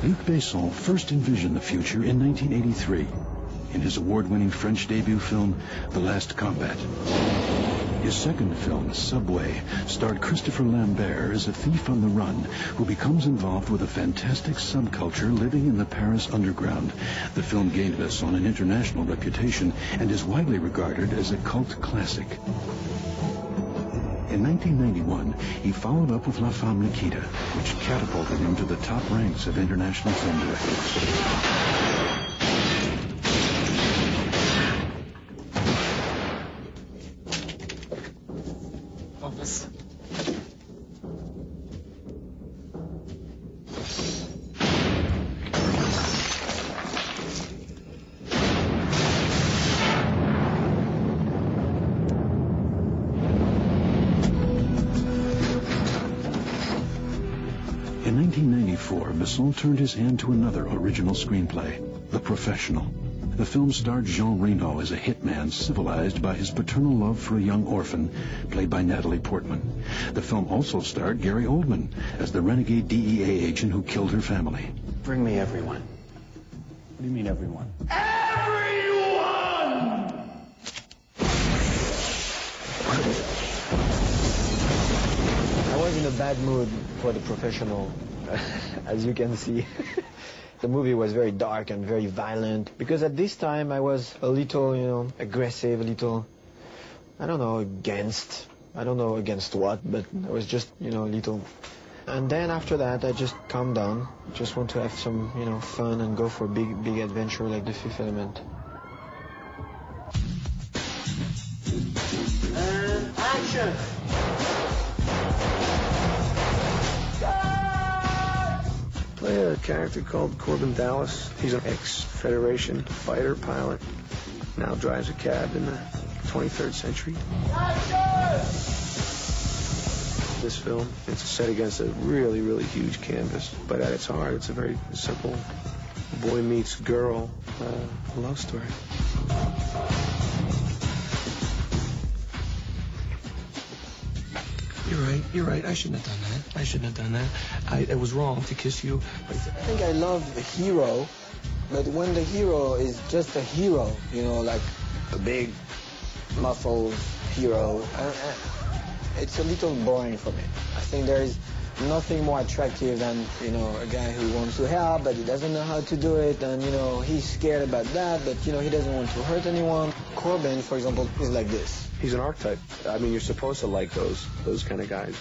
Luc Besson first envisioned the future in 1983 in his award-winning French debut film, The Last Combat. His second film, Subway, starred Christopher Lambert as a thief on the run who becomes involved with a fantastic subculture living in the Paris underground. The film gained Besson an international reputation and is widely regarded as a cult classic. In 1991, he followed up with La Femme Nikita, which catapulted him to the top ranks of international film directors. In 1994, Besson turned his hand to another original screenplay, The Professional. The film starred Jean Reno as a hitman civilized by his paternal love for a young orphan, played by Natalie Portman. The film also starred Gary Oldman as the renegade DEA agent who killed her family. Bring me everyone. What do you mean, everyone? Everyone! I was in a bad mood for The Professional, as you can see. The movie was very dark and very violent, because at this time I was a little, aggressive, a little, I don't know against what, but I was just, a little. And then after that, I just calmed down, just want to have some, fun and go for a big adventure like The Fifth Element. And action! Play a character called Corbin Dallas. He's an ex-Federation fighter pilot. Now drives a cab in the 23rd century. This film, it's set against a really, really huge canvas. But at its heart, it's a very simple boy meets girl love story. You're right. I shouldn't have done that. It was wrong to kiss you. I think I love the hero, but when the hero is just a hero, like a big muscle hero, it's a little boring for me. I think there is nothing more attractive than, a guy who wants to help, but he doesn't know how to do it, and, he's scared about that, but, he doesn't want to hurt anyone. Corbin, for example, is like this. He's an archetype. I mean, you're supposed to like those kind of guys.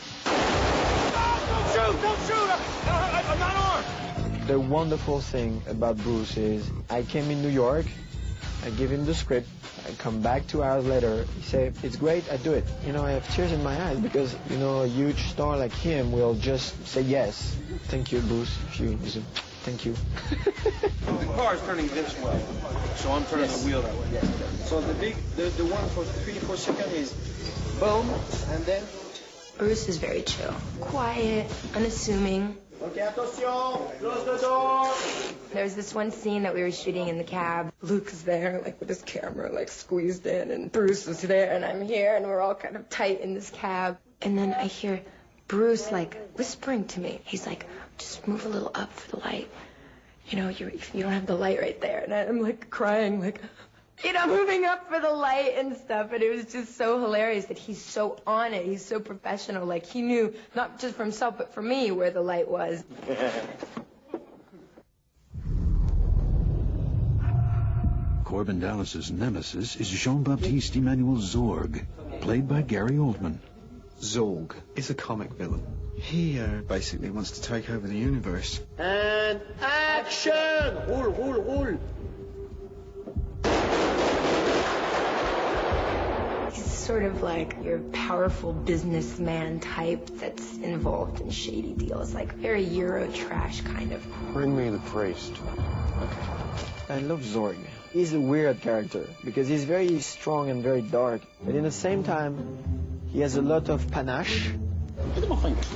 Don't shoot! I'm not armed! The wonderful thing about Bruce is I came in New York, I give him the script, I come back 2 hours later, he say, it's great, I do it. I have tears in my eyes because, a huge star like him will just say yes. Thank you, Bruce, thank you. The car is turning this way, so I'm turning the wheel that way. Yes. So the one for 3-4 seconds is boom, and then... Bruce is very chill, quiet, unassuming. Okay, attention! Close the door! There's this one scene that we were shooting in the cab. Luke's there, with his camera, squeezed in, and Bruce is there, and I'm here, and we're all kind of tight in this cab. And then I hear Bruce, whispering to me. He's like, just move a little up for the light. You don't have the light right there. And I'm, crying, moving up for the light and stuff. And it was just so hilarious that he's so on it. He's so professional. He knew, not just for himself, but for me, where the light was. Corbin Dallas's nemesis is Jean-Baptiste Emmanuel Zorg, played by Gary Oldman. Zorg is a comic villain. He basically wants to take over the universe. And action! Roll! He's sort of your powerful businessman type that's involved in shady deals, very Euro trash kind of. Bring me the priest. Okay. I love Zorg. He's a weird character because he's very strong and very dark, but in the same time, he has a lot of panache. Look at my fingers.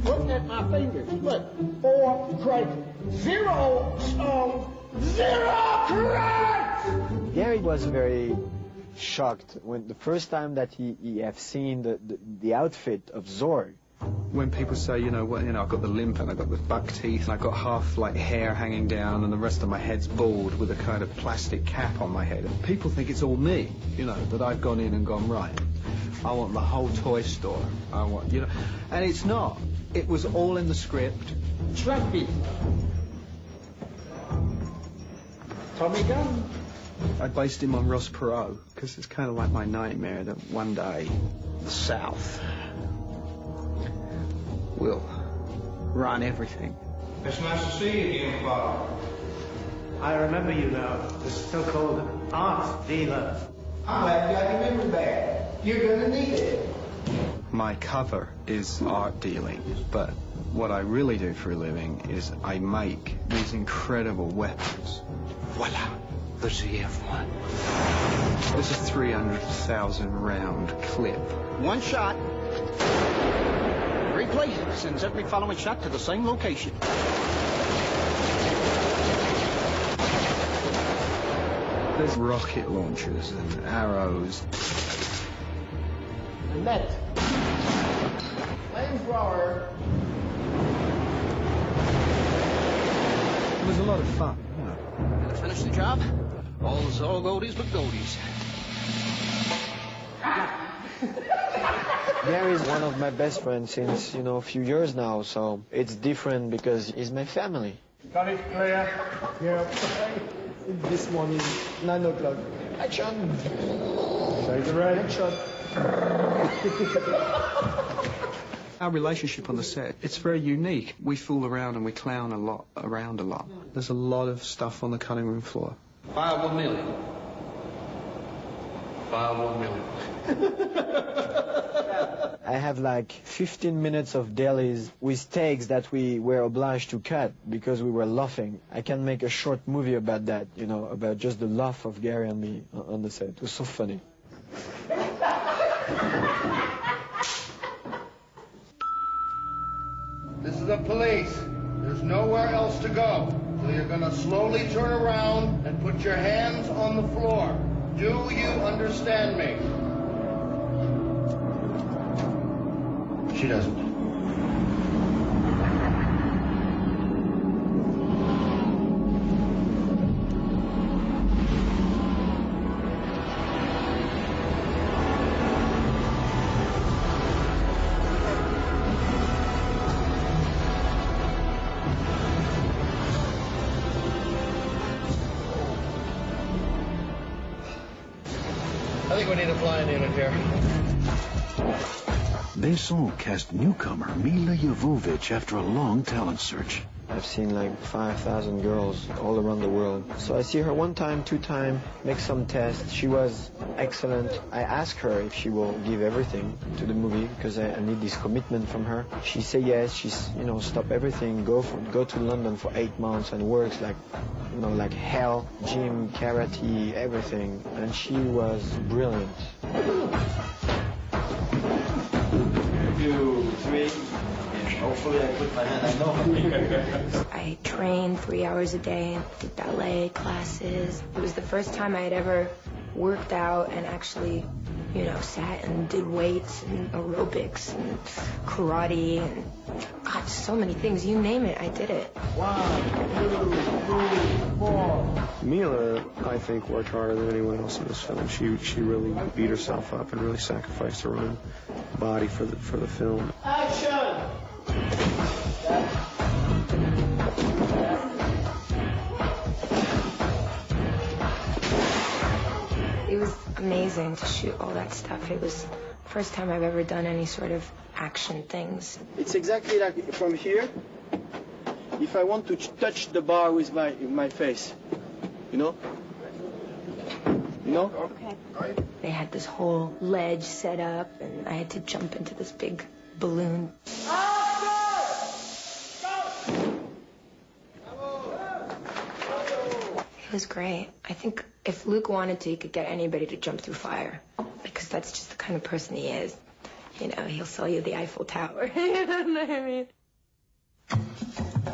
Look at my fingers. Look. 4 correct. 0 correct! Gary was very shocked when the first time that he have seen the outfit of Zorg. When people say, I've got the limp and I've got the buck teeth and I've got half like hair hanging down and the rest of my head's bald with a kind of plastic cap on my head, and people think it's all me, that I've gone in and gone, right, I want the whole toy store. I want, and it's not. It was all in the script. Trappy. Tommy Gunn. I based him on Ross Perot because it's kind of like my nightmare that one day the South will run everything. It's nice to see you again, Father. I remember you now, the so-called art dealer. I'm glad you got your memory back. You're gonna need it. My cover is art dealing, but what I really do for a living is I make these incredible weapons. Voila, the ZF-1. This is 300,000 round clip. One shot. Replay sends every following shot to the same location. There's rocket launchers and arrows. Net. Flamethrower. It was a lot of fun. Gonna finish the job? All's all goldies but goldies. Gary's one of my best friends since, a few years now, so it's different because he's my family. Got it clear? Yeah. This morning, 9 o'clock. Action! Say the right. Action! Our relationship on the set, it's very unique. We fool around and we clown around a lot. There's a lot of stuff on the cutting room floor. File 1 million. File 1 million. I have like 15 minutes of dailies with takes that we were obliged to cut because we were laughing. I can make a short movie about that, about just the laugh of Gary and me on the set. It was so funny. This is the police. There's nowhere else to go. So you're gonna slowly turn around and put your hands on the floor. Do you understand me? She doesn't. I think we need a flying unit here. Besson cast newcomer Milla Jovovich after a long talent search. I've seen like 5,000 girls all around the world. So I see her one time, two times, make some tests. She was excellent. I asked her if she will give everything to the movie because I need this commitment from her. She said yes. She's, stop everything, go to London for 8 months and works like hell, gym, karate, everything. And she was brilliant. 2, 3. Hopefully I put my hand, I know. I trained 3 hours a day, did ballet classes. It was the first time I had ever worked out and actually, sat and did weights and aerobics and karate and, God, so many things. You name it, I did it. 1, 2, 3, 4. Milla, I think, worked harder than anyone else in this film. She really beat herself up and really sacrificed her own body for the film. Action! It was amazing to shoot all that stuff. It was the first time I've ever done any sort of action things. It's exactly like from here, if I want to touch the bar with my face, Okay. They had this whole ledge set up, and I had to jump into this big balloon. It was great. I think if Luke wanted to, he could get anybody to jump through fire, because that's just the kind of person he is. He'll sell you the Eiffel Tower. You know what I mean?